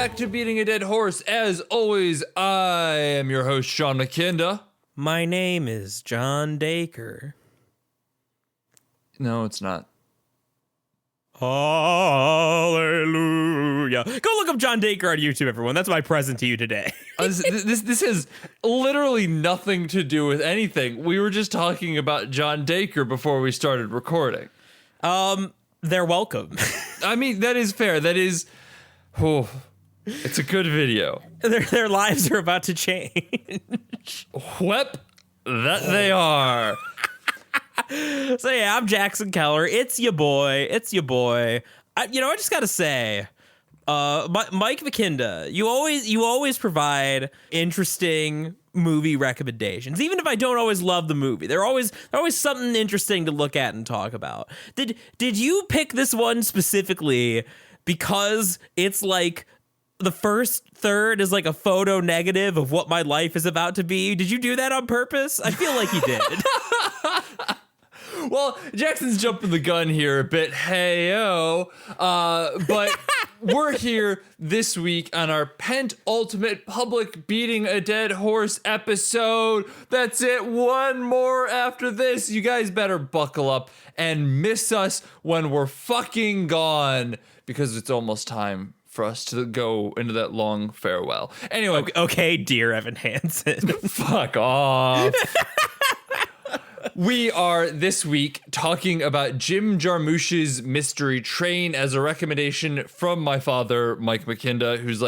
back to Beating a Dead Horse. As always, I am your host, Sean McKinda. My name is John Dacre. No, it's not. Hallelujah. Go look up John Dacre on YouTube, everyone. That's my present to you today. This has literally nothing to do with anything. We were just talking about John Dacre before we started recording. They're welcome. I mean, that is fair. That is... Oh, it's a good video. Their lives are about to change. Whep, that they are. So yeah, I'm Jackson Keller. It's your boy. I just gotta say, Mike McKinda, you always provide interesting movie recommendations. Even if I don't always love the movie, there's always something interesting to look at and talk about. Did you pick this one specifically because it's like the first third is like a photo negative of what my life is about to be? Did you do that on purpose? I feel like you did. Well, Jackson's jumping the gun here a bit, hey-o, but we're here this week on our penultimate public Beating a Dead Horse episode. That's it, one more after this. You guys better buckle up and miss us when we're fucking gone, because it's almost time for us to go into that long farewell. Anyway. Okay, dear Evan Hansen. Fuck off. We are this week talking about Jim Jarmusch's Mystery Train as a recommendation from my father, Mike McKinda, who's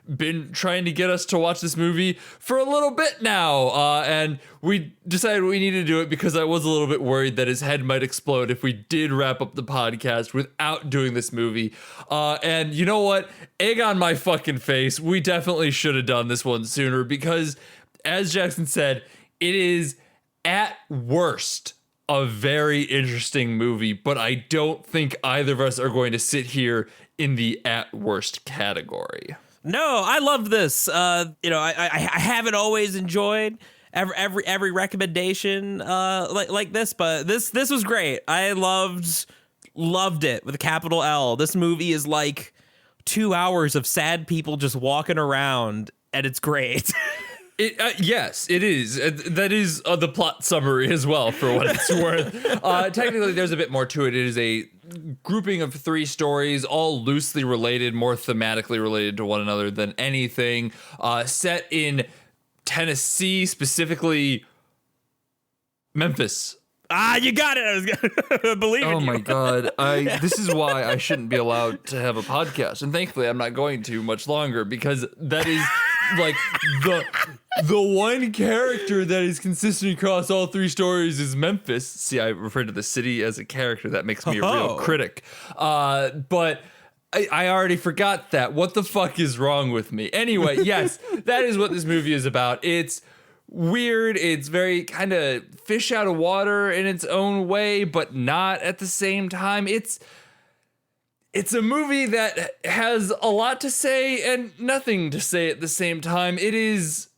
been trying to get us to watch this movie for a little bit now. And we decided we needed to do it because I was a little bit worried that his head might explode if we did wrap up the podcast without doing this movie. And you know what? Egg on my fucking face. We definitely should have done this one sooner because, as Jackson said, it is at worst a very interesting movie, but I don't think either of us are going to sit here in the at worst category. No, I loved this. I haven't always enjoyed every recommendation like this, but this was great. I loved it with a capital L. This movie is like 2 hours of sad people just walking around, and it's great. Yes, it is. That is the plot summary as well, for what it's worth. Technically, there's a bit more to it. It is a grouping of 3 stories, all loosely related, more thematically related to one another than anything. Set in Tennessee, specifically Memphis. You got it. I was gonna believe in you. Oh my God. This is why I shouldn't be allowed to have a podcast. And thankfully, I'm not going to much longer, because that is like the one character that is consistent across all 3 stories is Memphis. See, I refer to the city as a character. That makes me a real critic. But I already forgot that. What the fuck is wrong with me? Anyway, yes, that is what this movie is about. It's weird. It's very kind of fish out of water in its own way, but not at the same time. It's a movie that has a lot to say and nothing to say at the same time. It is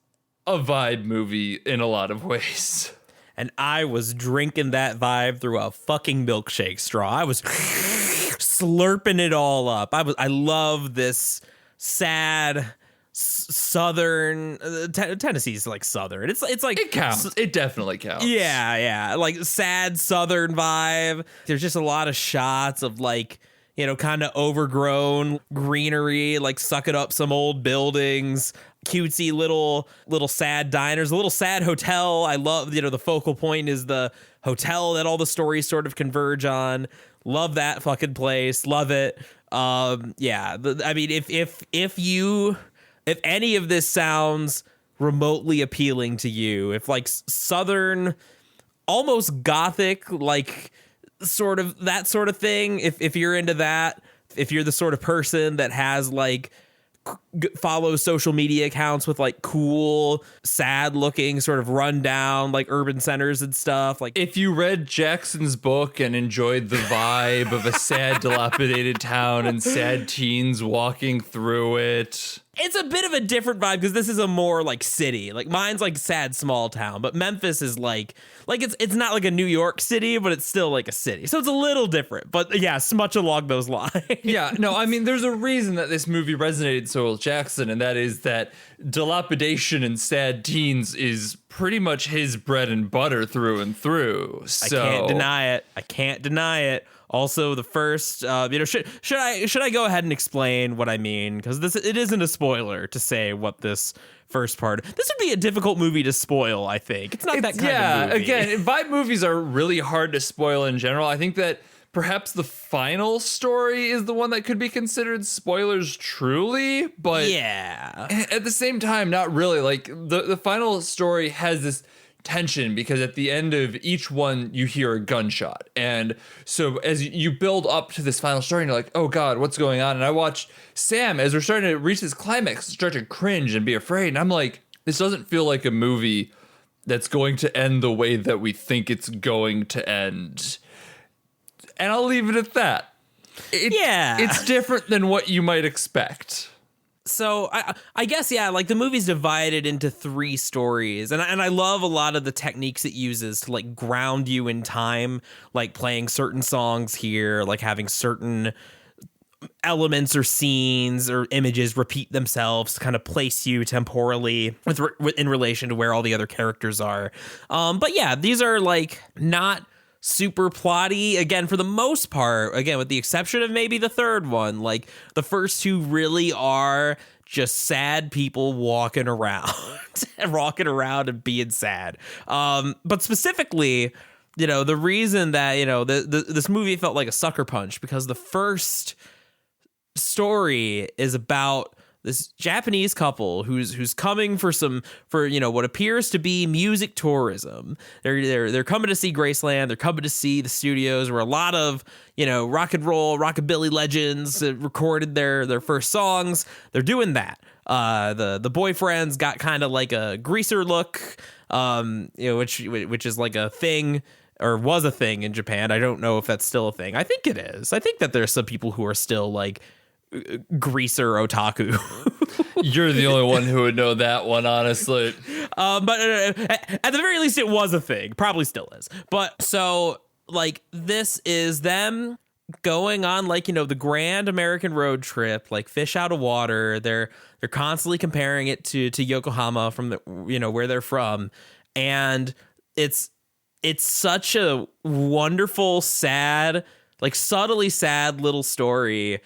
a vibe movie in a lot of ways. And I was drinking that vibe through a fucking milkshake straw. I was slurping it all up. I love this sad southern Tennessee's like southern. It's like it counts. It definitely counts. Yeah. Like sad southern vibe. There's just a lot of shots of kind of overgrown greenery, like sucking up some old buildings, cutesy little sad diners, a little sad hotel. I love, the focal point is the hotel that all the stories sort of converge on. Love that fucking place. Love it. If any of this sounds remotely appealing to you, if like southern, almost gothic, like sort of that sort of thing, if you're into that, if you're the sort of person that has like follows social media accounts with like cool, sad looking sort of rundown like urban centers and stuff, like if you read Jackson's book and enjoyed the vibe of a sad, dilapidated town and sad teens walking through it. It's a bit of a different vibe because this is a more like city. Like mine's like sad small town, but Memphis is like it's not like a New York city, but it's still like a city. So it's a little different. But yes, much along those lines. Yeah, no, I mean, there's a reason that this movie resonated so with Jackson, and that is that dilapidation and sad teens is pretty much his bread and butter through and through. So I can't deny it. Also, the first, should I go ahead and explain what I mean? Because it isn't a spoiler to say what this first part. This would be a difficult movie to spoil. I think it's not that kind of movie. Again, vibe movies are really hard to spoil in general. I think that perhaps the final story is the one that could be considered spoilers truly, but yeah, at the same time, not really. Like the final story has this tension because at the end of each one you hear a gunshot, and so as you build up to this final story and you're like, oh god, what's going on? And I watched Sam, as we're starting to reach this climax, start to cringe and be afraid, and I'm like, this doesn't feel like a movie that's going to end the way that we think it's going to end, and I'll leave it at that. It's different than what you might expect. So I guess, yeah, like the movie's divided into 3 stories, and I love a lot of the techniques it uses to like ground you in time, like playing certain songs here, like having certain elements or scenes or images repeat themselves to kind of place you temporally in relation to where all the other characters are. But yeah, these are like not super plotty, again, for the most part, again, with the exception of maybe the third one. Like the first 2 really are just sad people walking around and being sad. But specifically, the reason that, this movie felt like a sucker punch, because the first story is about this Japanese couple who's coming for what appears to be music tourism. They're coming to see Graceland. They're coming to see the studios where a lot of rock and roll, rockabilly legends recorded their first songs. They're doing that. The boyfriend's got kind of like a greaser look, which is like a thing, or was a thing in Japan. I don't know if that's still a thing. I think it is. I think that there's some people who are still like greaser otaku. You're the only one who would know that one, honestly. But at the very least, it was a thing. Probably still is. But so like this is them going on like the grand American road trip, like fish out of water. They're constantly comparing it to Yokohama from the where they're from, and it's such a wonderful, sad, like subtly sad little story.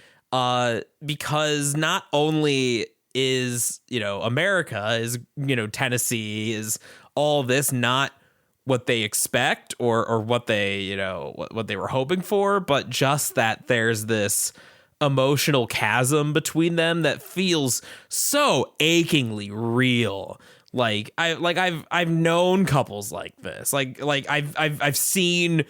Because not only is, America is, Tennessee is all this not what they expect or what they, what they were hoping for, but just that there's this emotional chasm between them that feels so achingly real. I've known couples like this. I've seen,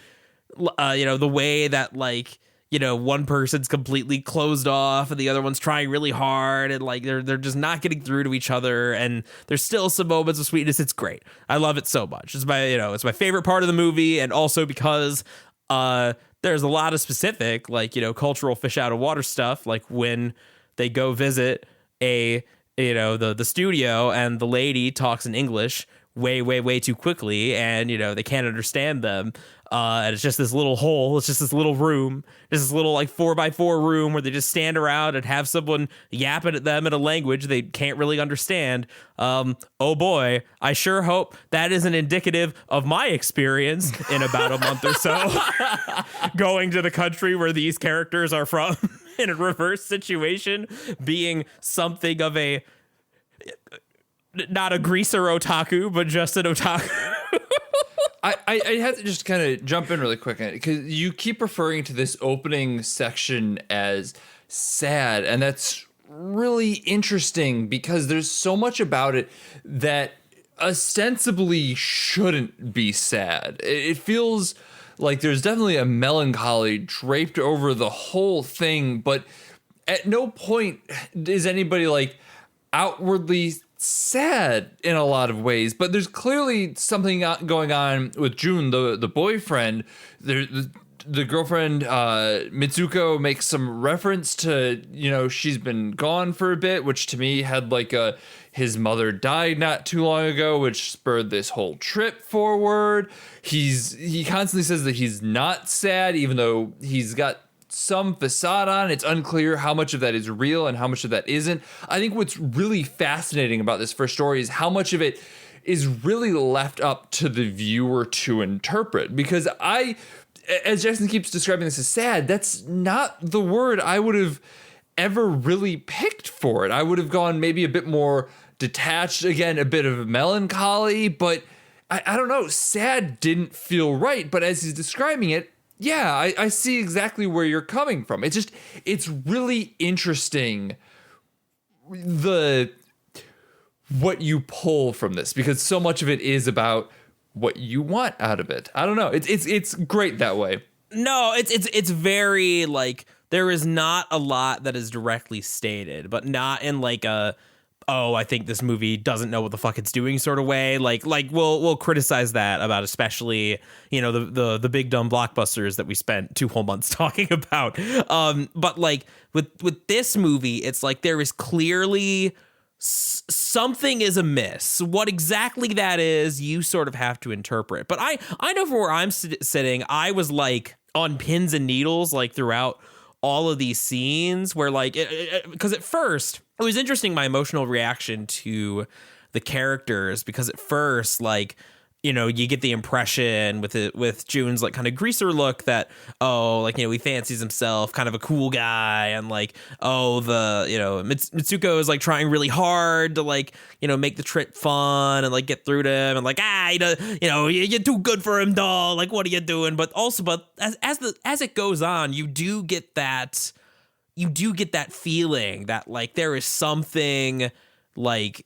the way that one person's completely closed off and the other one's trying really hard, and like they're just not getting through to each other, and there's still some moments of sweetness. It's great. I love it so much. It's my favorite part of the movie, and also because there's a lot of specific cultural fish out of water stuff, like when they go visit the studio and the lady talks in English way too quickly, and they can't understand them. And it's just this little hole. It's just this little room. Just this little 4x4 room where they just stand around and have someone yapping at them in a language they can't really understand. Oh boy, I sure hope that isn't indicative of my experience in about a month or so going to the country where these characters are from in a reverse situation, being something of a, not a greaser otaku, but just an otaku. I have to just kind of jump in really quick because you keep referring to this opening section as sad, and that's really interesting because there's so much about it that ostensibly shouldn't be sad. It feels like there's definitely a melancholy draped over the whole thing, but at no point is anybody outwardly sad in a lot of ways, but there's clearly something going on with June, the boyfriend. the girlfriend, Mitsuko, makes some reference to, she's been gone for a bit, which to me had like his mother died not too long ago, which spurred this whole trip forward. He constantly says that he's not sad, even though he's got some facade on. It's unclear how much of that is real and how much of that isn't. I think what's really fascinating about this first story is how much of it is really left up to the viewer to interpret, because as Jackson keeps describing this as sad, that's not the word I would have ever really picked for it. I would have gone maybe a bit more detached, again, a bit of melancholy, but I don't know, sad didn't feel right. But as he's describing it, yeah, I see exactly where you're coming from. It's really interesting what you pull from this, because so much of it is about what you want out of it. I don't know. It's great that way. No, it's very like there is not a lot that is directly stated, but not in like a I think this movie doesn't know what the fuck it's doing sort of way. Like we'll criticize that about especially, the big dumb blockbusters that we spent 2 whole months talking about. But like with this movie, it's like there is clearly something is amiss. What exactly that is, you sort of have to interpret. But I know from where I'm sitting, I was like on pins and needles like throughout all of these scenes where like, because at first it was interesting, my emotional reaction to the characters, because at first, like, you get the impression with Jun's like kind of greaser look that, he fancies himself kind of a cool guy, and like, Mitsuko is like trying really hard to like, make the trip fun and like get through to him, and like, you're too good for him, doll. Like, what are you doing? But as it goes on, you do get that feeling that like there is something like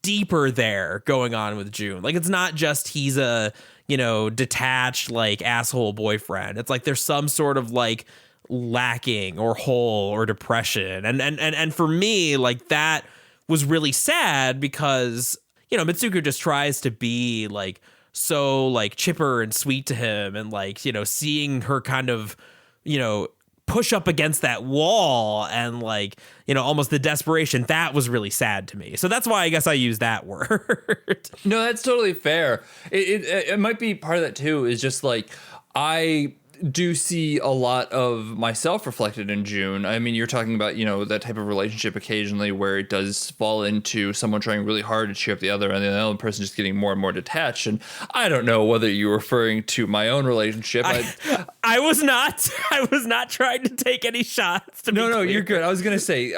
deeper there going on with Jun. Like, it's not just he's a detached like asshole boyfriend. It's like there's some sort of like lacking or hole or depression, and for me, like, that was really sad, because Mitsuko just tries to be like so like chipper and sweet to him, and like seeing her kind of push up against that wall and like, almost the desperation, that was really sad to me. So that's why I guess I use that word. No, that's totally fair. It might be part of that too, is just like, I do see a lot of myself reflected in Jun. I mean, you're talking about, that type of relationship occasionally where it does fall into someone trying really hard to cheer up the other, and the other person just getting more and more detached. And I don't know whether you're referring to my own relationship. I was not. I was not trying to take any shots. No, you're good. I was going to say,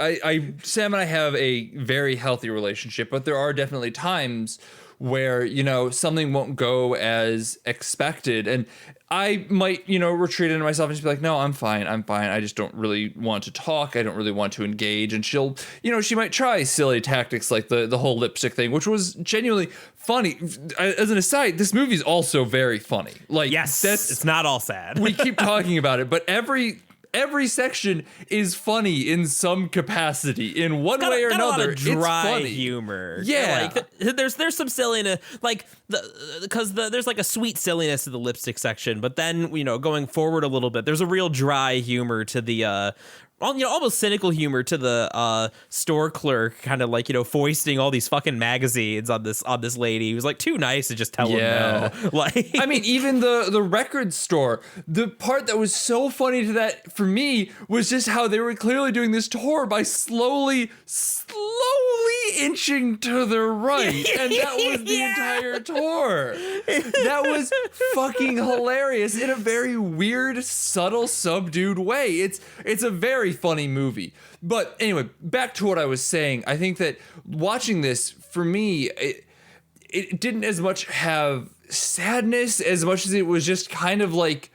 Sam and I have a very healthy relationship, but there are definitely times where, something won't go as expected. And I might, retreat into myself and just be like, no, I'm fine. I just don't really want to talk. I don't really want to engage. And she'll, she might try silly tactics like the whole lipstick thing, which was genuinely funny. As an aside, this movie's also very funny. Like, yes, it's not all sad. We keep talking about it, but every section is funny in some capacity, in one way or another. It's dry funny humor. Yeah, like there's some silliness, like because there's like a sweet silliness to the lipstick section, but then going forward a little bit, there's a real dry humor to the almost cynical humor to the store clerk, kind of like foisting all these fucking magazines on this lady who's like too nice to just tell him no. Like, I mean, even the record store, the part that was so funny to that for me was just how they were clearly doing this tour by slowly inching to the right, and that was the entire tour. That was fucking hilarious in a very weird, subtle, subdued way. It's a very funny movie. But anyway, back to what I was saying. I think that watching this, for me, it didn't as much have sadness as much as it was just kind of like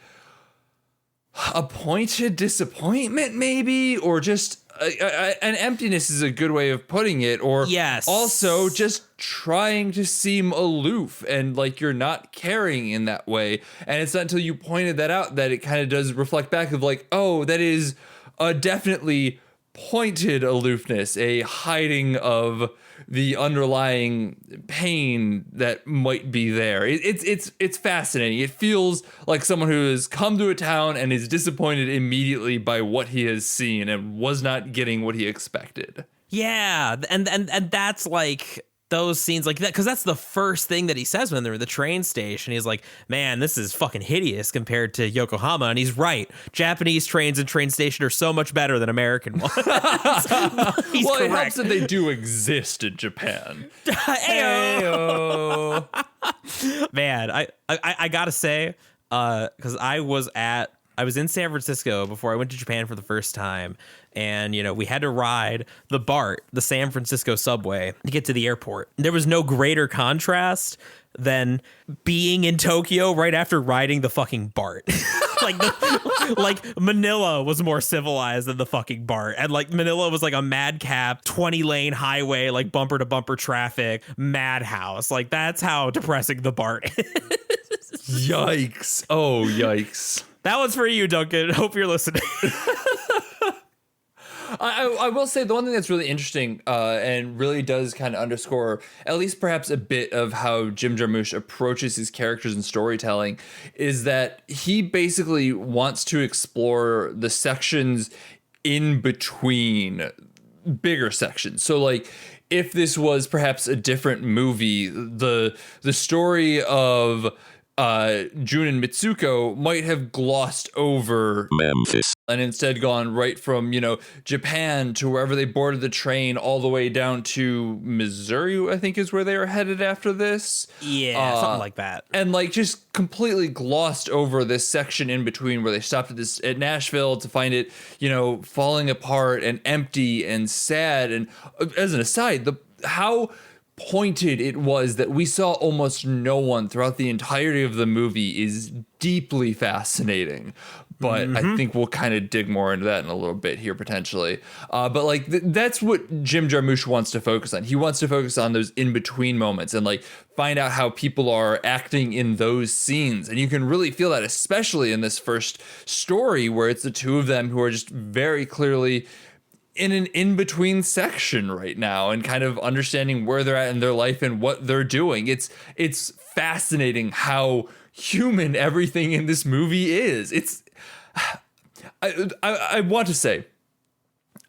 a pointed disappointment, maybe, or just an emptiness is a good way of putting it. Or yes, also just trying to seem aloof and like you're not caring in that way. And it's not until you pointed that out that it kind of does reflect back of like, oh, that is a definitely pointed aloofness, a hiding of the underlying pain that might be there. It's fascinating. It feels like someone who has come to a town and is disappointed immediately by what he has seen and was not getting what he expected. Yeah, and that's like those scenes like that, because that's the first thing that he says when they're at the train station. He's like, man, this is fucking hideous compared to Yokohama. And he's right. Japanese trains and train station are so much better than American ones. He's well, correct. it helps that they do exist in Japan. Ayo. Man, I gotta say, because I was in San Francisco before I went to Japan for the first time. And, we had to ride the BART, the San Francisco subway, to get to the airport. There was no greater contrast than being in Tokyo right after riding the fucking BART. like Manila was more civilized than the fucking BART. And like Manila was like a madcap 20-lane highway, like bumper to bumper traffic, madhouse. Like that's how depressing the BART is. Yikes. Oh, yikes. That one's for you, Duncan. Hope you're listening. I will say the one thing that's really interesting and really does kind of underscore at least perhaps a bit of how Jim Jarmusch approaches his characters and storytelling is that he basically wants to explore the sections in between bigger sections. So like if this was perhaps a different movie, the story of Jun and Mitsuko might have glossed over Memphis and instead gone right from, Japan to wherever they boarded the train all the way down to Missouri, I think is where they were headed after this. Yeah, something like that. And like just completely glossed over this section in between where they stopped at Nashville to find it, falling apart and empty and sad. And as an aside, how pointed it was that we saw almost no one throughout the entirety of the movie is deeply fascinating. But I think we'll kind of dig more into that in a little bit here potentially. But like that's what Jim Jarmusch wants to focus on. He wants to focus on those in-between moments and like find out how people are acting in those scenes. And you can really feel that, especially in this first story where it's the two of them who are just very clearly in an in-between section right now and kind of understanding where they're at in their life and what they're doing. It's fascinating how human everything in this movie is. I want to say,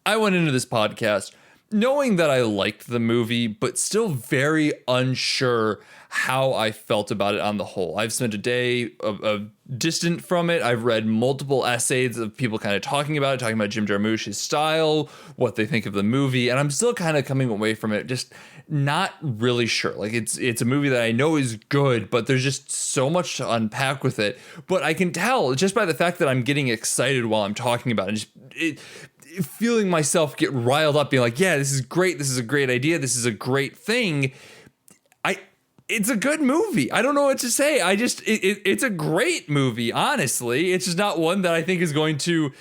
I went into this podcast knowing that I liked the movie, but still very unsure how I felt about it on the whole. I've spent a day of distant from it. I've read multiple essays of people kind of talking about Jim Jarmusch's style, what they think of the movie, and I'm still kind of coming away from it just not really sure. Like it's a movie that I know is good, but there's just so much to unpack with it. But I can tell just by the fact that I'm getting excited while I'm talking about it, feeling myself get riled up, being like, yeah, this is great. This is a great idea. This is a great thing. It's a good movie. I don't know what to say. It's a great movie, honestly. It's just not one that I think is going to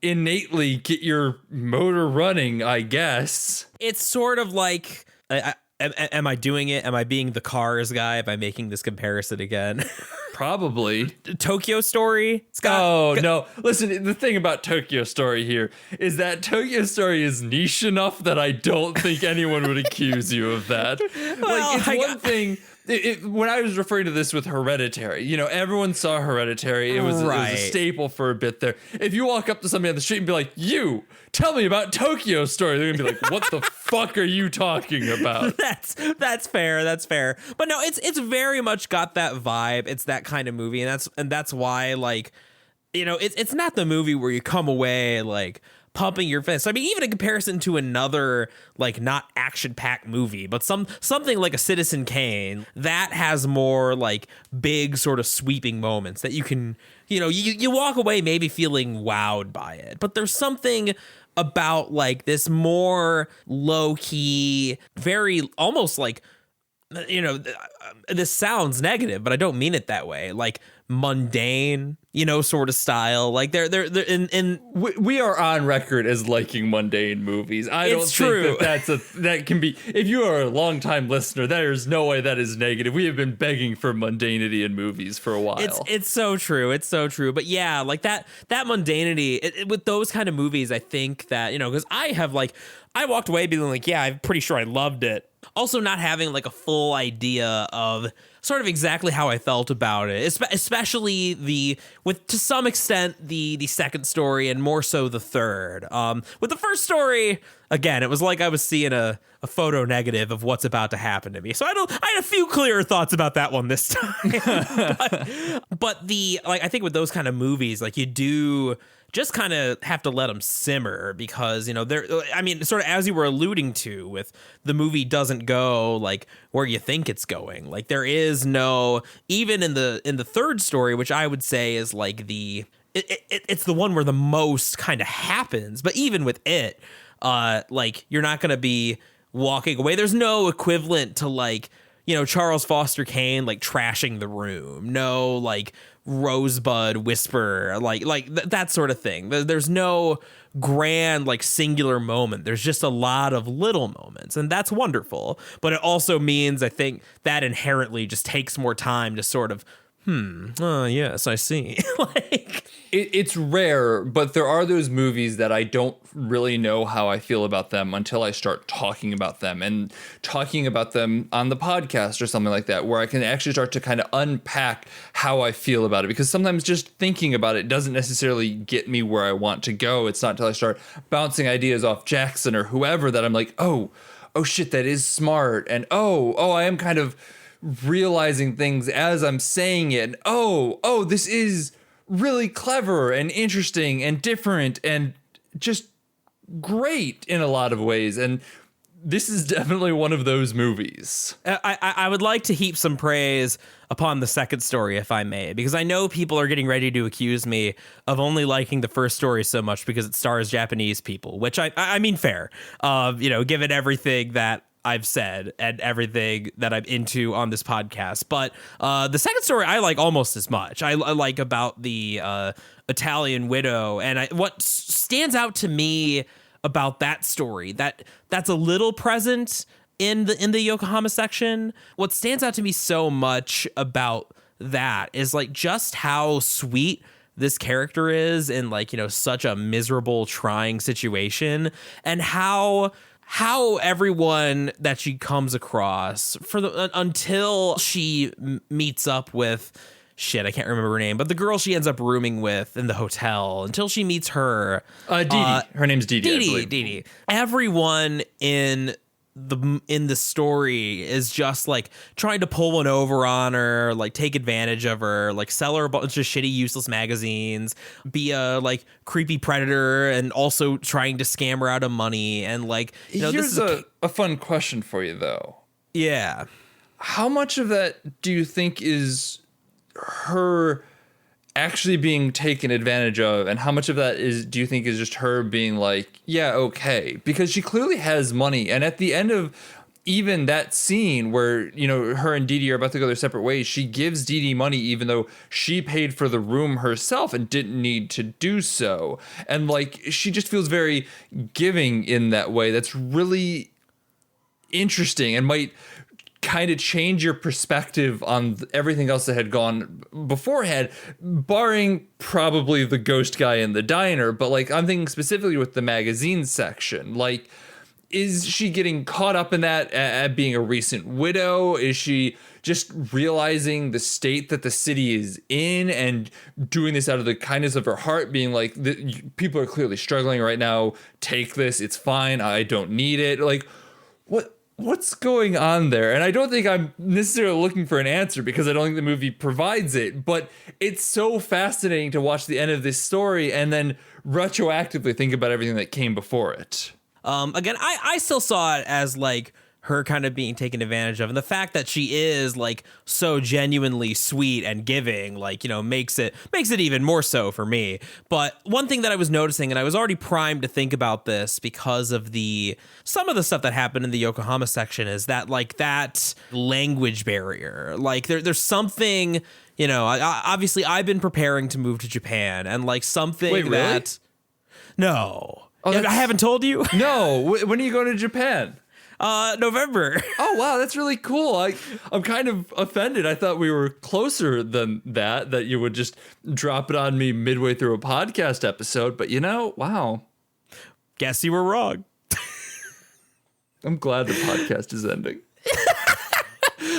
innately get your motor running, I guess. It's sort of like, am I doing it? Am I being the Cars guy by making this comparison again? Probably. Tokyo Story? No. Listen, the thing about Tokyo Story here is that Tokyo Story is niche enough that I don't think anyone would accuse you of that. Well, it's one thing. When I was referring to this with Hereditary, everyone saw Hereditary. It was a staple for a bit there. If you walk up to somebody on the street and be like, you, tell me about Tokyo Story, they're going to be like, what the fuck are you talking about? That's fair. That's fair. But no, it's very much got that vibe. It's that kind of movie. And that's why, like, it's not the movie where you come away like pumping your fist. I mean, even in comparison to another like not action-packed movie, but something like a Citizen Kane that has more like big sort of sweeping moments that you can, you walk away maybe feeling wowed by it. But there's something about like this more low-key, very almost like, this sounds negative, but I don't mean it that way. Like mundane, sort of style. Like they're in we are on record as liking mundane movies. I don't think that can be. If you are a longtime listener, there's no way that is negative. We have been begging for mundanity in movies for a while. It's so true. It's so true. But yeah, like that mundanity with those kind of movies, I think that because I walked away being like, yeah, I'm pretty sure I loved it. Also not having like a full idea of sort of exactly how I felt about it, especially with to some extent the second story and more so the third. With the first story, again, it was like I was seeing a photo negative of what's about to happen to me. So I had a few clearer thoughts about that one this time. but I think with those kind of movies, like you do just kind of have to let them simmer because, sort of as you were alluding to with the movie doesn't go like where you think it's going. Like there is no, even in the third story, which I would say is like it's the one where the most kind of happens. But even with it, like you're not going to be walking away. There's no equivalent to like, Charles Foster Kane, like trashing the room. No, like Rosebud whisper, like that sort of thing. There's no grand, like singular moment. There's just a lot of little moments, and that's wonderful. But it also means, I think, that inherently just takes more time to sort of, yes, I see. Like it's rare, but there are those movies that I don't really know how I feel about them until I start talking about them and talking about them on the podcast or something like that, where I can actually start to kind of unpack how I feel about it. Because sometimes just thinking about it doesn't necessarily get me where I want to go. It's not until I start bouncing ideas off Jackson or whoever that I'm like, oh shit, that is smart. And I am kind of realizing things as I'm saying it. And this is really clever and interesting and different and just great in a lot of ways. And this is definitely one of those movies. I would like to heap some praise upon the second story, if I may, because I know people are getting ready to accuse me of only liking the first story so much because it stars Japanese people, which I mean, fair, given everything that I've said and everything that I'm into on this podcast. But the second story I like almost as much. I like about the Italian widow. And what stands out to me about that story, that's a little present in the Yokohama section. What stands out to me so much about that is like just how sweet this character is in like, such a miserable, trying situation, and how everyone that she comes across until she meets up with I can't remember her name, but the girl she ends up rooming with in the hotel, until she meets her. Dee Dee. Her name's Dee Dee. Dee Dee. Everyone in the story is just like trying to pull one over on her, like take advantage of her, like sell her a bunch of shitty, useless magazines, be a like creepy predator, and also trying to scam her out of money. And like, here's this is a fun question for you though. Yeah. How much of that do you think is her actually being taken advantage of, and how much of that do you think is just her being like, yeah, okay, because she clearly has money? And at the end of even that scene where, her and Dee Dee are about to go their separate ways, she gives Dee Dee money even though she paid for the room herself and didn't need to do so. And like, she just feels very giving in that way. That's really interesting and might kind of change your perspective on everything else that had gone beforehand, barring probably the ghost guy in the diner. But like, I'm thinking specifically with the magazine section, like, is she getting caught up in that at being a recent widow? Is she just realizing the state that the city is in and doing this out of the kindness of her heart, being like, people are clearly struggling right now, take this, it's fine, I don't need it? Like, what's going on there? And I don't think I'm necessarily looking for an answer because I don't think the movie provides it, but it's so fascinating to watch the end of this story and then retroactively think about everything that came before it. Again, I still saw it as like her kind of being taken advantage of, and the fact that she is like so genuinely sweet and giving, like, makes it even more so for me. But one thing that I was noticing, and I was already primed to think about this because of some of the stuff that happened in the Yokohama section, is that like that language barrier, like there's something, obviously I've been preparing to move to Japan, and like something Wait, really? that no, I haven't told you. No, when are you going to Japan? November. Oh, wow, that's really cool. I'm kind of offended. I thought we were closer than that you would just drop it on me midway through a podcast episode. But, wow. Guess you were wrong. I'm glad the podcast is ending.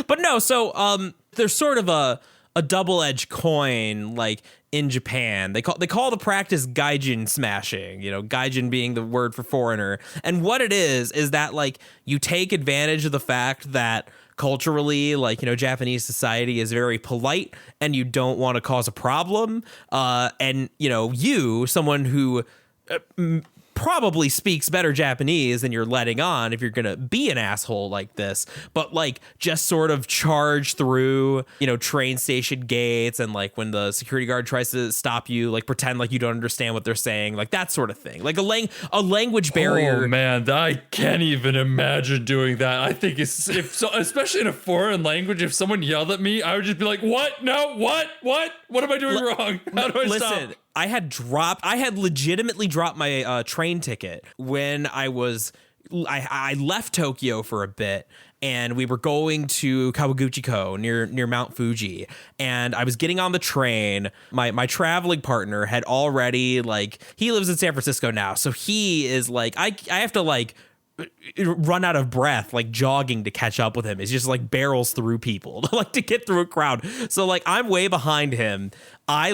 But no, so there's sort of a double-edged coin, like in Japan. They call the practice gaijin smashing, gaijin being the word for foreigner. And what it is that like you take advantage of the fact that culturally, like, Japanese society is very polite and you don't want to cause a problem. And, someone who probably speaks better Japanese than you're letting on if you're going to be an asshole like this, but like just sort of charge through, train station gates, and like when the security guard tries to stop you, like pretend like you don't understand what they're saying, like that sort of thing, like a language barrier. Oh man, I can't even imagine doing that. I think especially in a foreign language, if someone yelled at me, I would just be like, what? No, what am I doing wrong? How do I stop? I had legitimately dropped my train ticket when I left Tokyo for a bit, and we were going to Kawaguchiko near Mount Fuji, and I was getting on the train. My traveling partner had already, like, he lives in San Francisco now, so he is like, I have to like run out of breath, like jogging to catch up with him. He's just like barrels through people to get through a crowd. So like I'm way behind him. I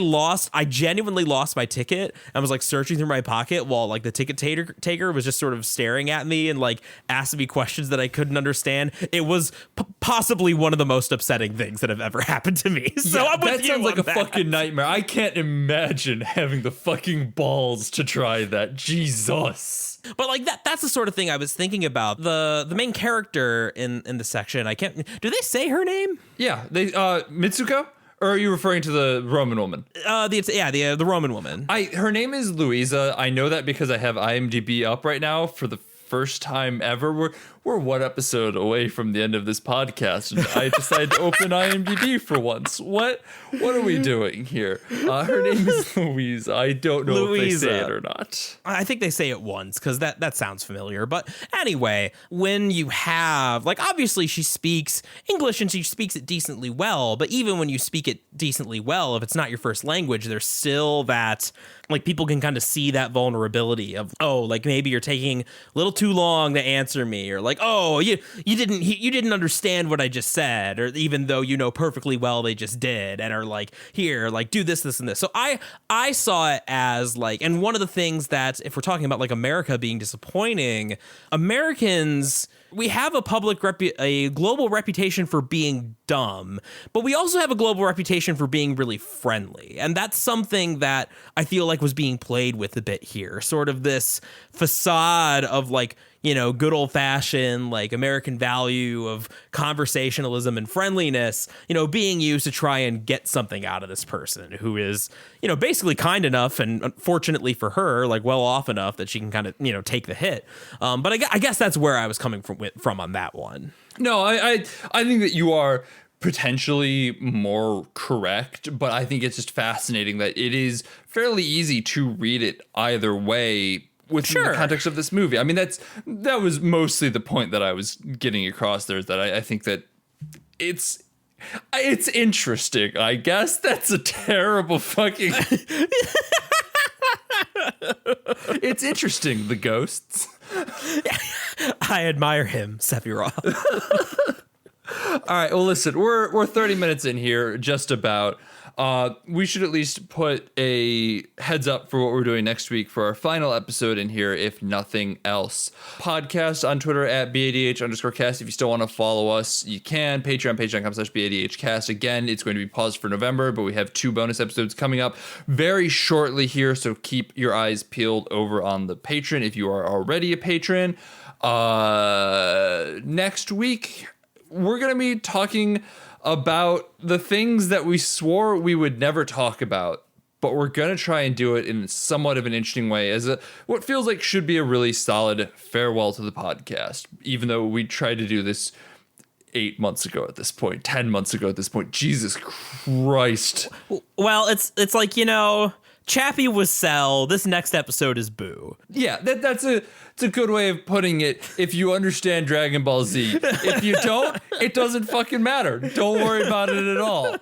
genuinely lost my ticket and was like searching through my pocket while like the ticket taker was just sort of staring at me and like asking me questions that I couldn't understand. It was possibly one of the most upsetting things that have ever happened to me. So yeah, I'm with that sounds like a that. fucking nightmare. I can't imagine having the fucking balls to try that. Jesus. But like that's the sort of thing I was thinking about. The main character in the section, do they say her name? Yeah, they Mitsuko? Or are you referring to the Roman woman? The Roman woman. Her name is Louisa. I know that because I have IMDb up right now for the first time ever. We're one episode away from the end of this podcast, and I decided to open IMDb for once. What are we doing here? Her name is Louise. I don't know if they say it or not. I think they say it once because that sounds familiar. But anyway, when you have, like, obviously she speaks English and she speaks it decently well, but even when you speak it decently well, if it's not your first language, there's still that, like, people can kind of see that vulnerability of, oh, like maybe you're taking a little too long to answer me, or like, oh, you didn't understand what I just said, or even though you know perfectly well they just did, and are like, here, like, do this and this. So I saw it as like, and one of the things that, if we're talking about like America being disappointing, Americans, we have a global reputation for being dumb, but we also have a global reputation for being really friendly. And that's something that I feel like was being played with a bit here. Sort of this facade of like, good old fashioned, like, American value of conversationalism and friendliness, being used to try and get something out of this person who is, basically kind enough, and unfortunately for her, like, well off enough that she can kind of, take the hit. But I guess that's where I was coming from on that one. No, I think that you are potentially more correct, but I think it's just fascinating that it is fairly easy to read it either way within the context of this movie. I mean, that was mostly the point that I was getting across there, is that I think that it's interesting. I guess that's a terrible fucking... It's interesting, the ghosts. I admire him, Sephiroth. All right, well, listen, we're 30 minutes in here, just about. We should at least put a heads up for what we're doing next week for our final episode in here, if nothing else. Podcast on Twitter at BADH_cast. If you still want to follow us, you can. patreon.com/BADHcast. Again, it's going to be paused for November, but we have 2 bonus episodes coming up very shortly here, so keep your eyes peeled over on the Patreon if you are already a patron. Next week, we're going to be talking about the things that we swore we would never talk about, but we're going to try and do it in somewhat of an interesting way, as what feels like should be a really solid farewell to the podcast, even though we tried to do this 8 months ago at this point, 10 months ago at this point. Jesus Christ. Well, it's like, Chappie was Cell. This next episode is Boo. Yeah, it's a good way of putting it if you understand Dragon Ball Z. If you don't, it doesn't fucking matter. Don't worry about it at all.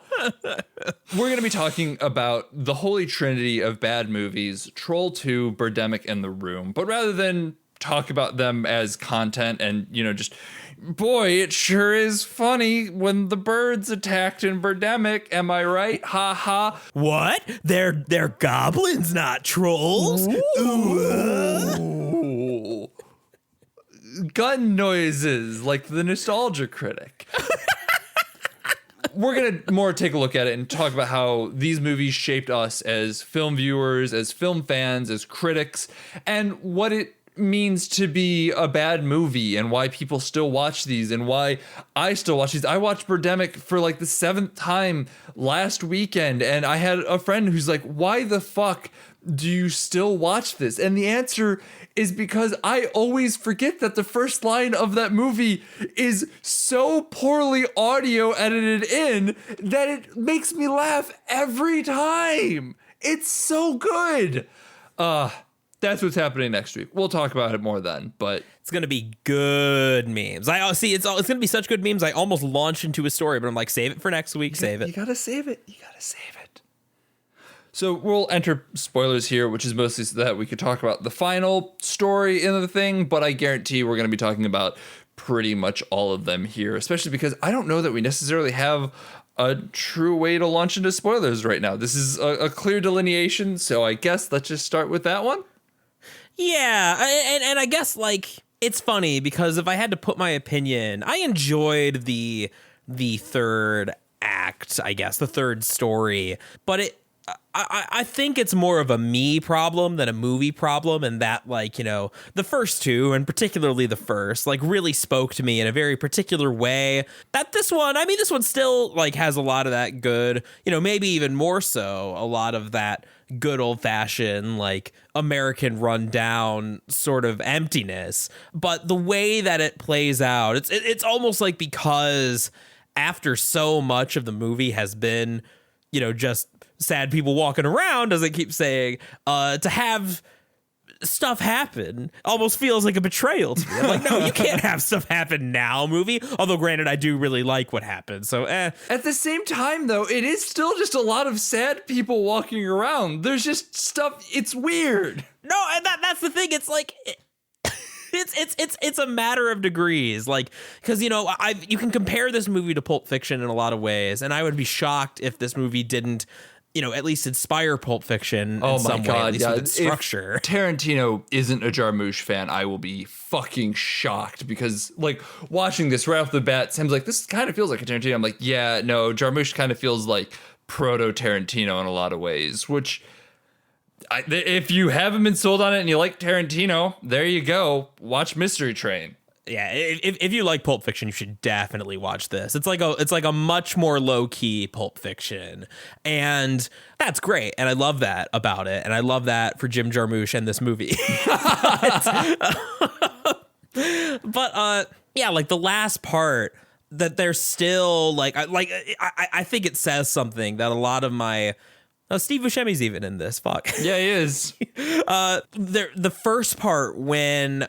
We're going to be talking about the holy trinity of bad movies, Troll 2, Birdemic, and The Room. But rather than talk about them as content and, just, boy, it sure is funny when the birds attacked in Birdemic. Am I right? Ha ha. What? They're goblins, not trolls? Ooh. Gun noises like the Nostalgia Critic. We're going to more take a look at it and talk about how these movies shaped us as film viewers, as film fans, as critics, and what it means to be a bad movie and why people still watch these and why I still watch these. I watched Birdemic for like the 7th time last weekend, and I had a friend who's like, why the fuck do you still watch this? And the answer is because I always forget that the first line of that movie is so poorly audio edited in that it makes me laugh every time. It's so good. That's what's happening next week. We'll talk about it more then, but it's gonna be good memes. I see it's gonna be such good memes. I almost launched into a story, but I'm like, save it for next week. Save it. You gotta save it. You gotta save it. So we'll enter spoilers here, which is mostly so that we could talk about the final story in the thing, but I guarantee we're going to be talking about pretty much all of them here, especially because I don't know that we necessarily have a true way to launch into spoilers right now. This is a clear delineation, so I guess let's just start with that one. Yeah, and I guess, like, it's funny because if I had to put my opinion, I enjoyed the third act, I guess, the third story, but I think it's more of a me problem than a movie problem, and that, like, the first two, and particularly the first, like, really spoke to me in a very particular way. That this one still, like, has a lot of that good, maybe even more so, a lot of that good old-fashioned, like, American rundown sort of emptiness. But the way that it plays out, it's almost like because after so much of the movie has been, just sad people walking around, as I keep saying, to have stuff happen almost feels like a betrayal to me. I'm like, no, you can't have stuff happen now, movie. Although, granted, I do really like what happened. So, At the same time, though, it is still just a lot of sad people walking around. There's just stuff. It's weird. No, and that's the thing. It's like, it's a matter of degrees, like, because you can compare this movie to Pulp Fiction in a lot of ways, and I would be shocked if this movie didn't, at least inspire Pulp Fiction in some way, at least with its structure. If Tarantino isn't a Jarmusch fan, I will be fucking shocked, because, like, watching this right off the bat, Sam's like, this kind of feels like a Tarantino. I'm like, yeah, no, Jarmusch kind of feels like proto-Tarantino in a lot of ways, which, if you haven't been sold on it and you like Tarantino, there you go. Watch Mystery Train. Yeah, if you like Pulp Fiction, you should definitely watch this. It's like a much more low key Pulp Fiction, and that's great. And I love that about it, and I love that for Jim Jarmusch and this movie. but yeah, like the last part that they're still like I think it says something that a lot of my. Steve Buscemi's even in this. Fuck. Yeah, he is. The first part when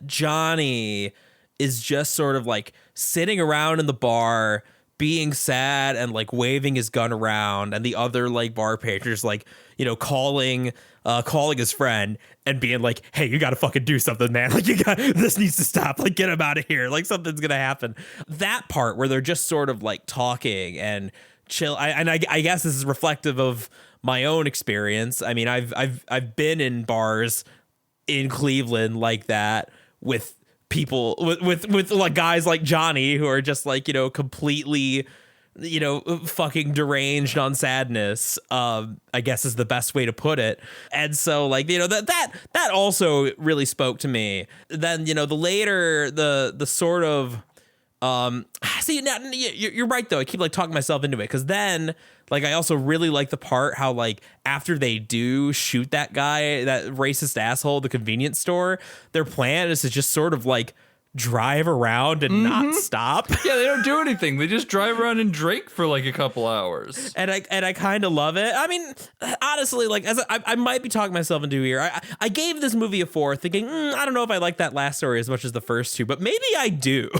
Johnny is just sort of like sitting around in the bar being sad and like waving his gun around, and the other like bar patrons like, calling his friend and being like, hey, you gotta fucking do something, man. Like, this needs to stop. Like, get him out of here. Like, something's gonna happen. That part where they're just sort of like talking and chill. I guess this is reflective of my own experience. I mean, I've been in bars in Cleveland like that with people with like guys like Johnny who are just like, completely, fucking deranged on sadness. I guess is the best way to put it. And so like, that also really spoke to me. Then, the later the sort of see, now you're right though. I keep like talking myself into it, because then like I also really like the part how like after they do shoot that guy, that racist asshole at the convenience store, their plan is to just sort of like drive around and not stop. Yeah, they don't do anything. They just drive around and drink for like a couple hours. And I kind of love it. I mean, honestly, like as I might be talking myself into here. I gave this movie a 4, thinking I don't know if I like that last story as much as the first two, but maybe I do.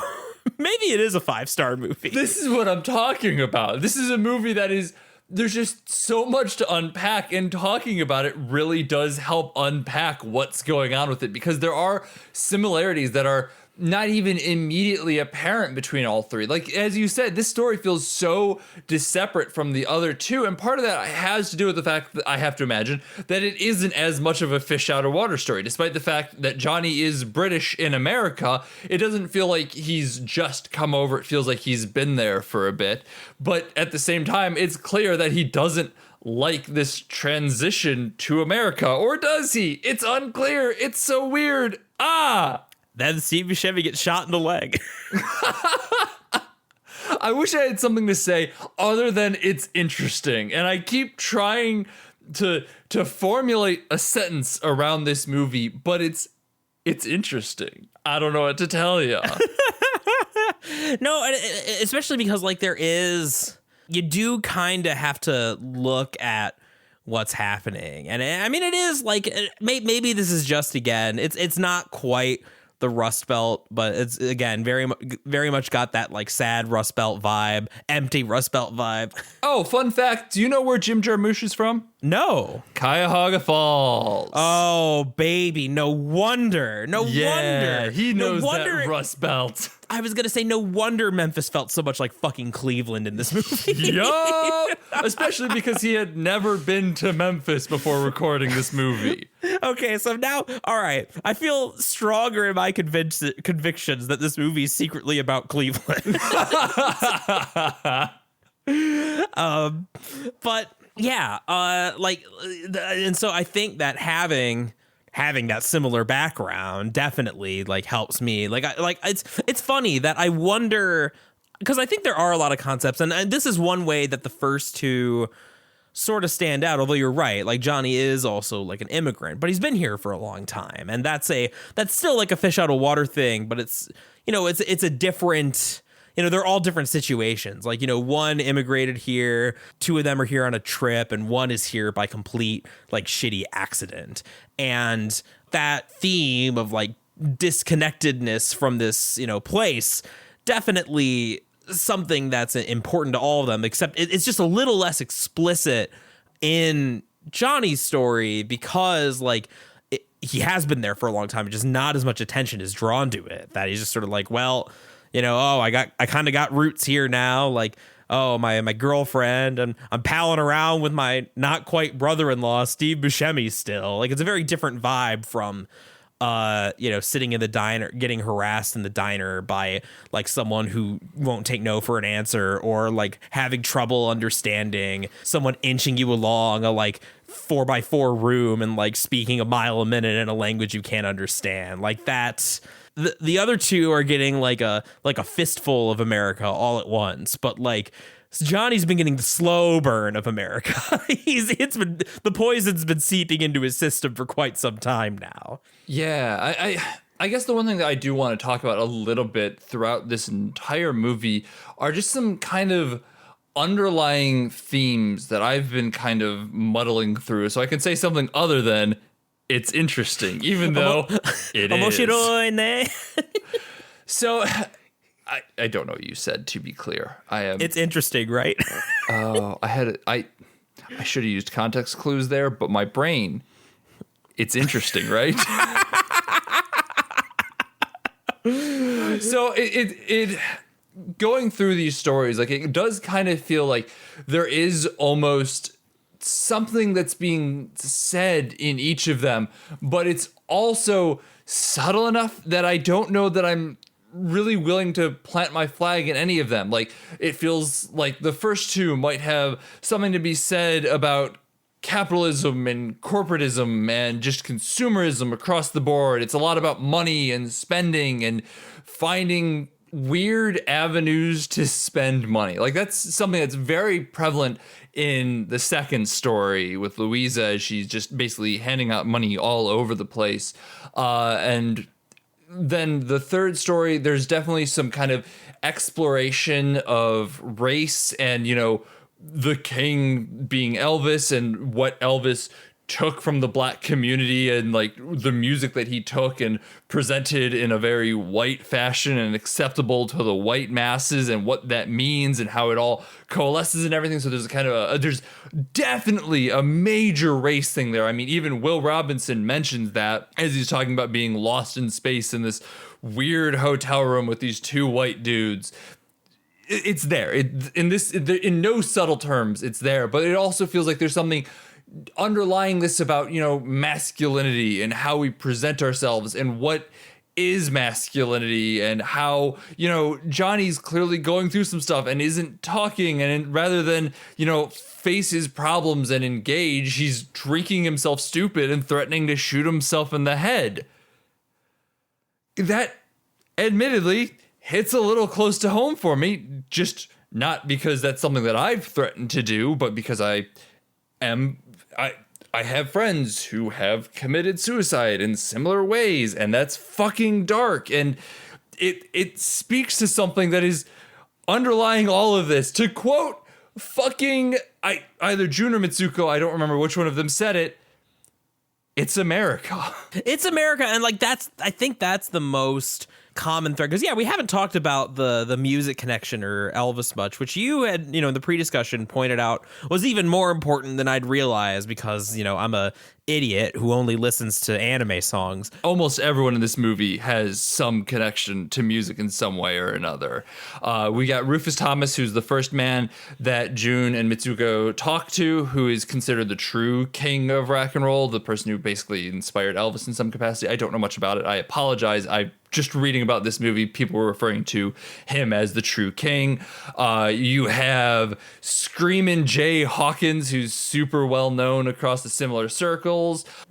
Maybe it is a 5-star movie. This is what I'm talking about. This is a movie that is there's just so much to unpack, and talking about it really does help unpack what's going on with it, because there are similarities that are not even immediately apparent between all three. Like, as you said, this story feels so separate from the other two, and part of that has to do with the fact that I have to imagine that it isn't as much of a fish out of water story. Despite the fact that Johnny is British in America, it doesn't feel like he's just come over. It feels like he's been there for a bit. But at the same time, it's clear that he doesn't like this transition to America. Or does he? It's unclear. It's so weird. Then Steve Buscemi gets shot in the leg. I wish I had something to say other than it's interesting. And I keep trying to formulate a sentence around this movie, but it's interesting. I don't know what to tell you. No, especially because like you do kind of have to look at what's happening. And I mean, it is like, maybe this is just, again, it's not quite the Rust Belt, but it's, again, very much got that like sad Rust Belt vibe, empty Rust Belt vibe. Oh, fun fact. Do you know where Jim Jarmusch is from? No. Cuyahoga Falls. Oh, baby. No wonder. Wonder. He knows that Rust Belt. I was going to say, no wonder Memphis felt so much like fucking Cleveland in this movie. Yup! Especially because he had never been to Memphis before recording this movie. Okay, so now, all right, I feel stronger in my convictions that this movie is secretly about Cleveland. But yeah, and so I think that having that similar background definitely like helps me. It's funny that I wonder, because I think there are a lot of concepts, and this is one way that the first two sort of stand out, although you're right, like Johnny is also like an immigrant, but he's been here for a long time, and that's still like a fish out of water thing, but it's a different, they're all different situations. Like, one immigrated here, two of them are here on a trip, and one is here by complete like shitty accident. And that theme of like disconnectedness from this, place, definitely something that's important to all of them, except it's just a little less explicit in Johnny's story, because like he has been there for a long time, just not as much attention is drawn to it, that he's just sort of like, well, I kind of got roots here now. Like, oh, my girlfriend, and I'm palling around with my not quite brother-in-law, Steve Buscemi still. Like, it's a very different vibe from, sitting in the diner, getting harassed in the diner by like someone who won't take no for an answer, or like having trouble understanding someone inching you along a like 4x4 room and like speaking a mile a minute in a language you can't understand. Like that's the other two are getting like a fistful of America all at once, but like Johnny's been getting the slow burn of America. The poison's been seeping into his system for quite some time now. Yeah, I guess the one thing that I do want to talk about a little bit throughout this entire movie are just some kind of underlying themes that I've been kind of muddling through, so I can say something other than it's interesting, even though it is. So I don't know what you said, to be clear. It's interesting, right? Oh, I should have used context clues there, but my brain, it's interesting, right? So it going through these stories, like, it does kind of feel like there is almost something that's being said in each of them, but it's also subtle enough that I don't know that I'm really willing to plant my flag in any of them. Like, it feels like the first two might have something to be said about capitalism and corporatism and just consumerism across the board. It's a lot about money and spending and finding weird avenues to spend money. Like, that's something that's very prevalent in the second story with Louisa. She's just basically handing out money all over the place. And then the third story, there's definitely some kind of exploration of race and, the king being Elvis and what Elvis took from the black community and like the music that he took and presented in a very white fashion and acceptable to the white masses and what that means and how it all coalesces and everything. So there's a kind of there's definitely a major race thing there. I mean, even Will Robinson mentions that as he's talking about being lost in space in this weird hotel room with these two white dudes. It's there. In no subtle terms, it's there. But it also feels like there's something underlying this about, you know, masculinity and how we present ourselves and what is masculinity and how, you know, Johnny's clearly going through some stuff and isn't talking, and rather than, you know, face his problems and engage, he's drinking himself stupid and threatening to shoot himself in the head. That admittedly hits a little close to home for me, just not because that's something that I've threatened to do, but because I have friends who have committed suicide in similar ways, and that's fucking dark. And it speaks to something that is underlying all of this. To quote fucking either Jun or Mitsuko, I don't remember which one of them said it. It's America. It's America, and like I think that's the most common thread, because we haven't talked about the music connection or Elvis much, which you had, you know, in the pre-discussion pointed out was even more important than I'd realized, because, you know, I'm a idiot who only listens to anime songs. Almost everyone in this movie has some connection to music in some way or another. We got Rufus Thomas, who's the first man that Jun and Mitsuko talk to, who is considered the true king of rock and roll, the person who basically inspired Elvis in some capacity. I don't know much about it. I apologize. Just reading about this movie, people were referring to him as the true king. You have Screamin' Jay Hawkins, who's super well known across the similar circles.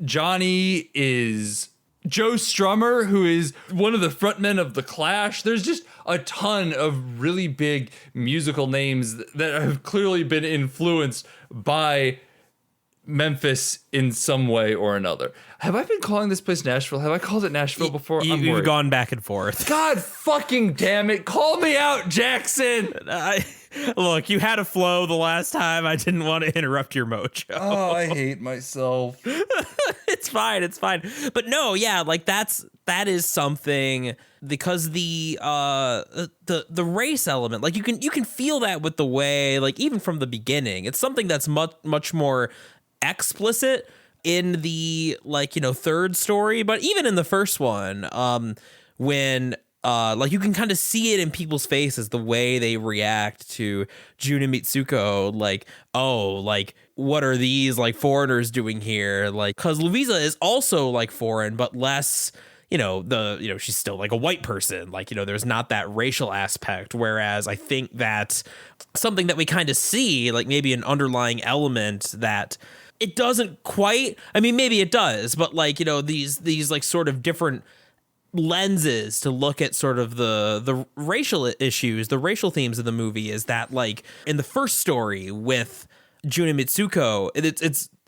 Johnny is Joe Strummer, who is one of the frontmen of The Clash. There's just a ton of really big musical names that have clearly been influenced by Memphis in some way or another. Have I been calling this place Nashville? Have I called it Nashville before? You've gone back and forth. God fucking damn it. Call me out, Jackson. Look, you had a flow the last time. I didn't want to interrupt your mojo. Oh, I hate myself. It's fine. It's fine. But no, yeah, like that is something, because the race element, like you can feel that with the way, like even from the beginning, it's something that's much more explicit in the, like, you know, third story, but even in the first one, when like you can kind of see it in people's faces, the way they react to Jun and Mitsuko, like, oh, like, what are these like foreigners doing here? Like, because Louisa is also like foreign, but less, you know, she's still like a white person, like, you know, there's not that racial aspect. Whereas I think that something that we kind of see, like maybe an underlying element that it doesn't quite, I mean, maybe it does, but like, you know, these like sort of different lenses to look at sort of the racial issues, the racial themes of the movie, is that like in the first story with Jun and Mitsuko,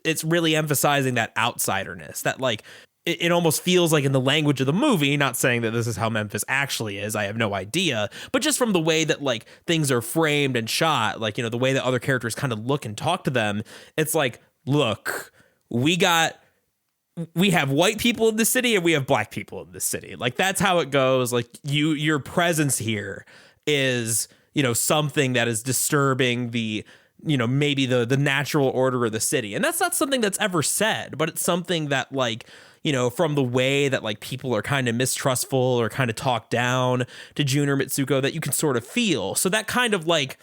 it's really emphasizing that outsiderness, that like it almost feels like in the language of the movie, not saying that this is how Memphis actually is, I have no idea, but just from the way that like things are framed and shot, like, you know, the way that other characters kind of look and talk to them, it's like, look, we have white people in the city and we have black people in the city. Like, that's how it goes. Like, your presence here is, you know, something that is disturbing the, you know, maybe the natural order of the city. And that's not something that's ever said, but it's something that, like, you know, from the way that like people are kind of mistrustful or kind of talk down to Jun or Mitsuko, that you can sort of feel. So that kind of like,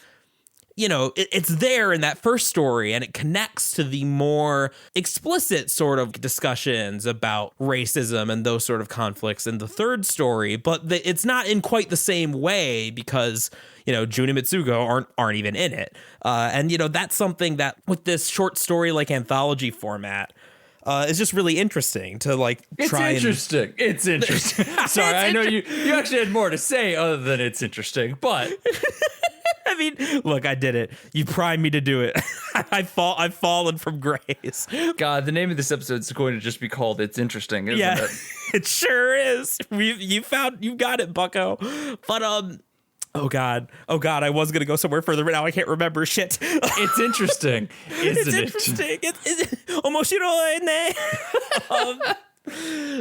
you know, it's there in that first story, and it connects to the more explicit sort of discussions about racism and those sort of conflicts in the third story. But it's not in quite the same way, because, you know, Jun and Mitsuko aren't even in it. And, you know, that's something that with this short story like anthology format, it's just really interesting to like try. It's interesting. It's interesting. Sorry, I know you actually had more to say other than it's interesting, but I mean, look, I did it. You primed me to do it. I've fallen from grace. God, the name of this episode is going to just be called "It's Interesting," isn't it? It sure is. You got it, Bucko. But Oh God, I was gonna go somewhere further, but now I can't remember. Shit. It's interesting, isn't it? Interesting. It's omoshiroi ne.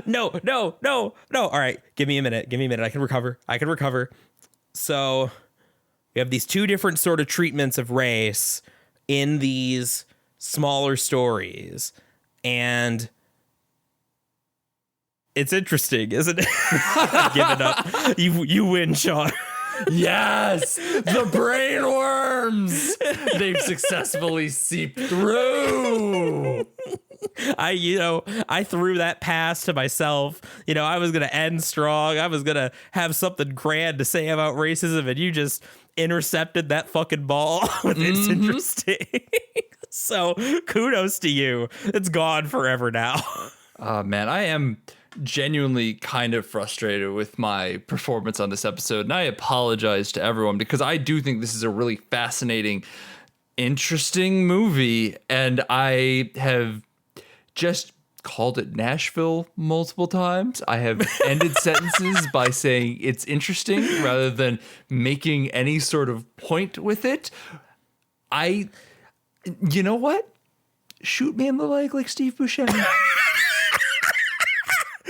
No. All right, give me a minute. I can recover. So we have these two different sort of treatments of race in these smaller stories, and it's interesting, isn't it? I've given up. You win, Sean. Yes, the brain worms. They've successfully seeped through. I threw that pass to myself. I was going to end strong. I was going to have something grand to say about racism, and you just intercepted that fucking ball with It's interesting. So kudos to you. It's gone forever now. Oh, man, I am genuinely kind of frustrated with my performance on this episode, and I apologize to everyone because I do think this is a really fascinating, interesting movie, and I have just called it Nashville multiple times. I have ended sentences by saying it's interesting rather than making any sort of point with it. You know what? Shoot me in the leg like Steve Buscemi.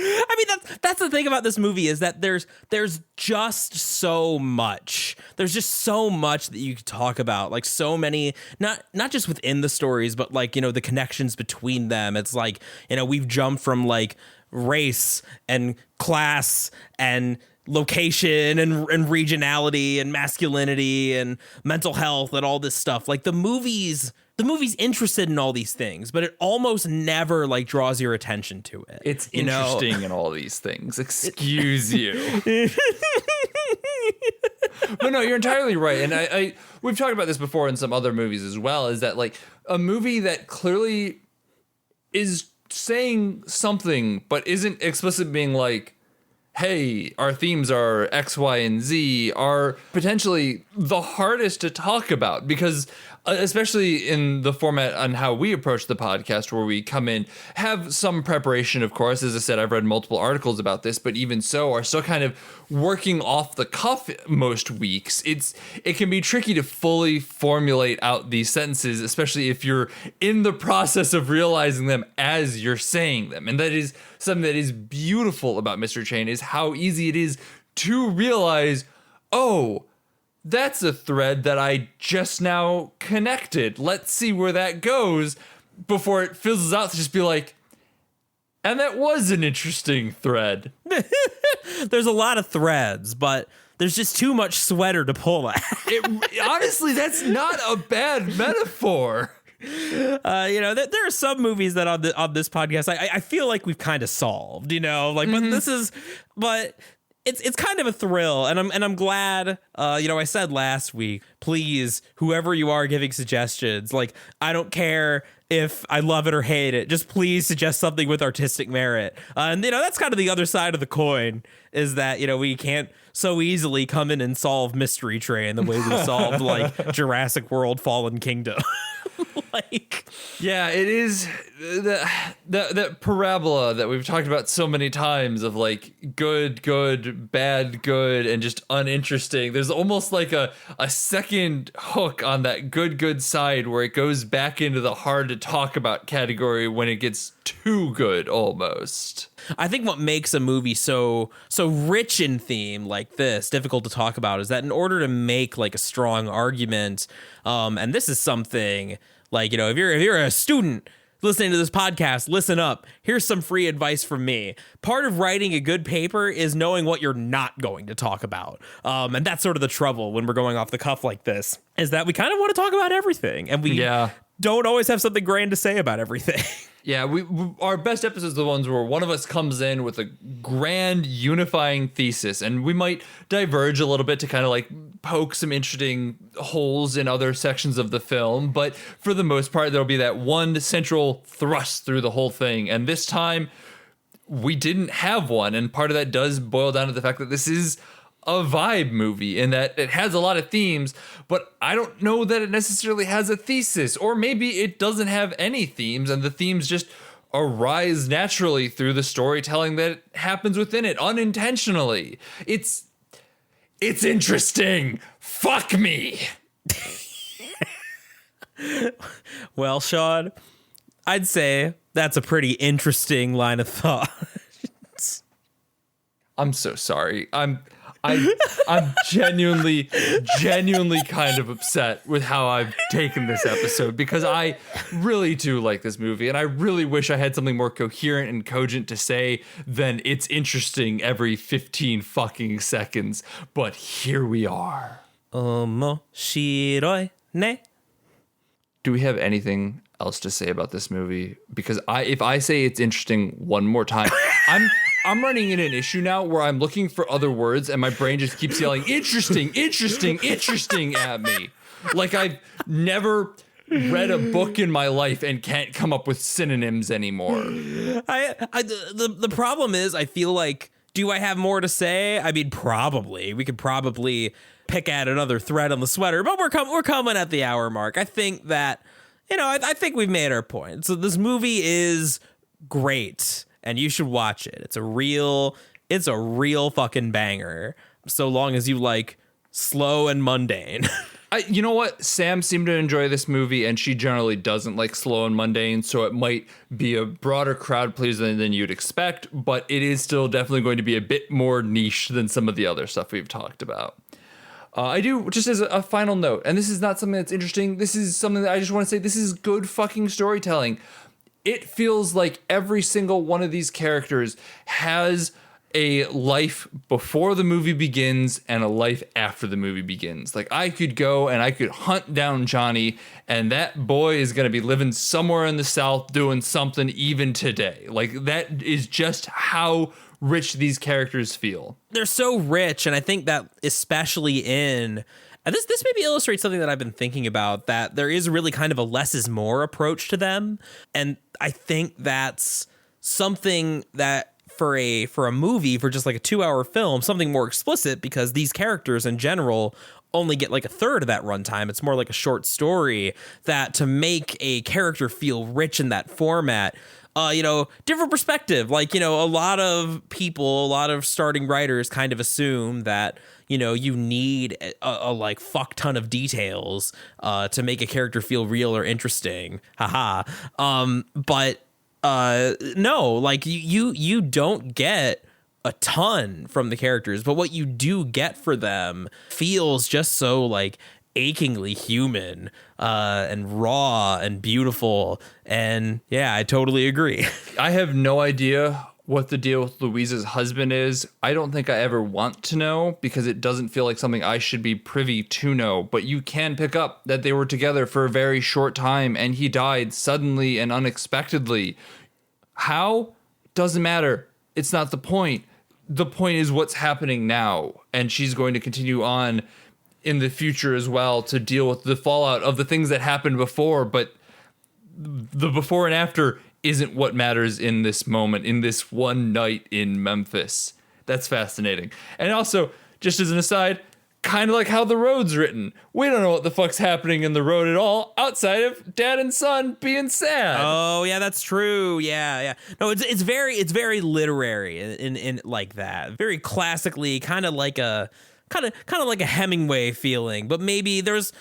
I mean, that's the thing about this movie is that there's just so much. There's just so much that you could talk about. Like so many, not just within the stories, but like, the connections between them. It's like, we've jumped from like race and class and location and regionality and masculinity and mental health and all this stuff. Like the movie's interested in all these things, but it almost never like draws your attention to it. It's interesting in all these things. Excuse you. But no, you're entirely right. And we've talked about this before in some other movies as well, is that like a movie that clearly is saying something, but isn't explicit being like, hey, our themes are X, Y, and Z are potentially the hardest to talk about because especially in the format on how we approach the podcast where we come in, have some preparation, of course. As I said, I've read multiple articles about this, but even so are still kind of working off the cuff most weeks. It can be tricky to fully formulate out these sentences, especially if you're in the process of realizing them as you're saying them. And that is something that is beautiful about Mr. Chain is how easy it is to realize, oh, that's a thread that I just now connected. Let's see where that goes before it fizzles out to just be like, and that was an interesting thread. There's a lot of threads, but there's just too much sweater to pull at. Honestly, that's not a bad metaphor. There are some movies that on this podcast I feel like we've kind of solved, but it's kind of a thrill, and I'm glad. I said last week, please, whoever you are giving suggestions, like I don't care if I love it or hate it, just please suggest something with artistic merit. And that's kind of the other side of the coin is that we can't so easily come in and solve Mystery Train the way we solved like Jurassic World: Fallen Kingdom. Yeah, it is that parabola that we've talked about so many times of like good, bad, good, and just uninteresting. There's almost like a second hook on that good side where it goes back into the hard to talk about category when it gets too good almost. I think what makes a movie so rich in theme like this difficult to talk about is that in order to make like a strong argument, and this is something like, if you're a student listening to this podcast, listen up. Here's some free advice from me. Part of writing a good paper is knowing what you're not going to talk about. And that's sort of the trouble when we're going off the cuff like this, is that we kind of want to talk about everything. And we don't always have something grand to say about everything. Yeah, our best episodes are the ones where one of us comes in with a grand unifying thesis, and we might diverge a little bit to kind of like poke some interesting holes in other sections of the film. But for the most part, there'll be that one central thrust through the whole thing. And this time, we didn't have one. And part of that does boil down to the fact that this is a vibe movie in that it has a lot of themes, but I don't know that it necessarily has a thesis, or maybe it doesn't have any themes and the themes just arise naturally through the storytelling that happens within it unintentionally. It's It's interesting. Fuck me. Well, Sean, I'd say that's a pretty interesting line of thought. I'm so sorry. I'm genuinely kind of upset with how I've taken this episode, because I really do like this movie, and I really wish I had something more coherent and cogent to say than it's interesting every 15 fucking seconds. But here we are. Omoshiroi ne. Do we have anything else to say about this movie? Because if I say it's interesting one more time, I'm running into an issue now where I'm looking for other words and my brain just keeps yelling interesting, interesting, interesting at me. Like I've never read a book in my life and can't come up with synonyms anymore. The problem is, I feel like, do I have more to say? I mean, probably. We could probably pick at another thread on the sweater, but we're coming at the hour mark. I think that, I think we've made our point. So this movie is great, and you should watch it. It's a real fucking banger, so long as you like slow and mundane. You know what? Sam seemed to enjoy this movie, and she generally doesn't like slow and mundane, so it might be a broader crowd pleaser than you'd expect, but it is still definitely going to be a bit more niche than some of the other stuff we've talked about. I do, just as a final note, and this is not something that's interesting, this is something that I just want to say, this is good fucking storytelling. It feels like every single one of these characters has a life before the movie begins and a life after the movie begins. Like, I could go and I could hunt down Johnny, and that boy is going to be living somewhere in the South doing something even today. Like, that is just how rich these characters feel. They're so rich, and I think that especially in... And this maybe illustrates something that I've been thinking about, that there is really kind of a less is more approach to them. And I think that's something that for a movie, for just like a 2-hour film, something more explicit, because these characters in general only get like a third of that runtime. It's more like a short story, that to make a character feel rich in that format, different perspective. Like, a lot of people, a lot of starting writers kind of assume that, you need a like fuck ton of details to make a character feel real or interesting. Haha. But no, like you don't get a ton from the characters, but what you do get for them feels just so like achingly human and raw and beautiful. And yeah, I totally agree. I have no idea what the deal with Louise's husband is. I don't think I ever want to know, because it doesn't feel like something I should be privy to know. But you can pick up that they were together for a very short time and he died suddenly and unexpectedly. How? Doesn't matter. It's not the point. The point is what's happening now. And she's going to continue on in the future as well to deal with the fallout of the things that happened before. But the before and after isn't what matters in this moment, in this one night in Memphis. That's fascinating. And also, just as an aside, kind of like how The Road's written. We don't know what the fuck's happening in The Road at all, outside of dad and son being sad. Oh yeah, that's true. Yeah. No, it's very literary in like that. Very classically, kind of like a Hemingway feeling, but maybe there's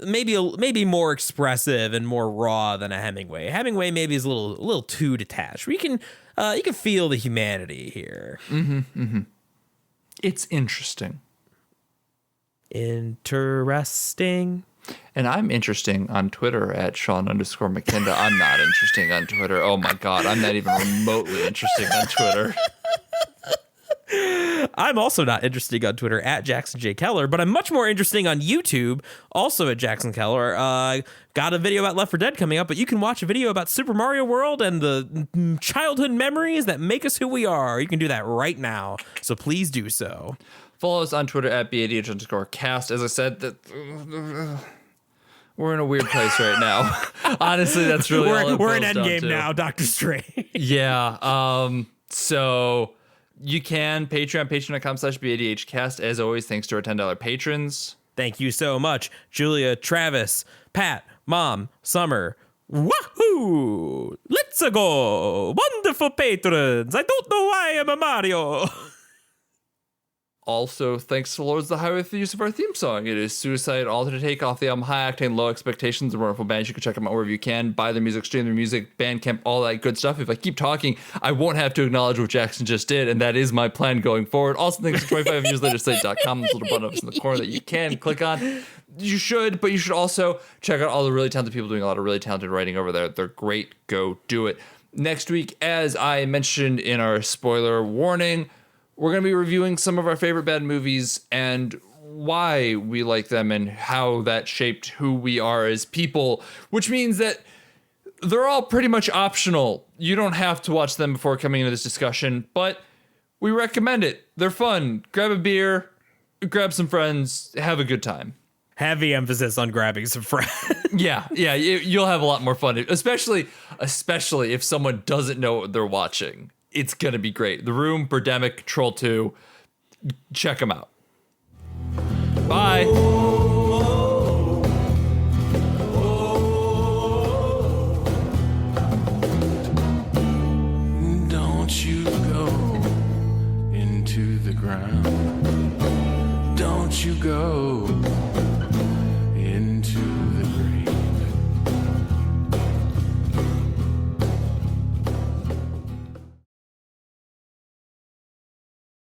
maybe more expressive and more raw than a Hemingway. Hemingway maybe is a little too detached. You can feel the humanity here. It's interesting. Interesting. And I'm interesting on Twitter at Sean_McKinda. I'm not interesting on Twitter. Oh my God, I'm not even remotely interesting on Twitter. I'm also not interesting on Twitter at Jackson J. Keller, but I'm much more interesting on YouTube, also at Jackson Keller. Got a video about Left 4 Dead coming up, but you can watch a video about Super Mario World and the childhood memories that make us who we are. You can do that right now, so please do so. Follow us on Twitter at BADH_cast. As I said, that we're in a weird place right now. Honestly, that's really all we're in Endgame now, Dr. Strange. Yeah. So you can patreon.com/BADHcast. As always, thanks to our $10 patrons. Thank you so much, Julia, Travis, Pat, Mom, Summer. Woohoo! Let's go! Wonderful patrons! I don't know why I'm a Mario. Also, thanks to Lords of the Highway for the use of our theme song. It is Suicide, alternate take off the album High Octane, Low Expectations, a wonderful band. You can check them out wherever you can. Buy their music, stream their music, Bandcamp, all that good stuff. If I keep talking, I won't have to acknowledge what Jackson just did, and that is my plan going forward. Also, thanks to 25 years later site.com. There's little button ups in the corner that you can click on. You should, but you should also check out all the really talented people doing a lot of really talented writing over there. They're great. Go do it. Next week, as I mentioned in our spoiler warning, we're going to be reviewing some of our favorite bad movies and why we like them and how that shaped who we are as people, which means that they're all pretty much optional. You don't have to watch them before coming into this discussion, but we recommend it. They're fun. Grab a beer, grab some friends, have a good time. Heavy emphasis on grabbing some friends. Yeah, you'll have a lot more fun, especially if someone doesn't know what they're watching. It's gonna be great. The Room, Birdemic, Troll 2, check them out. Bye. Don't you go into the ground. Don't you go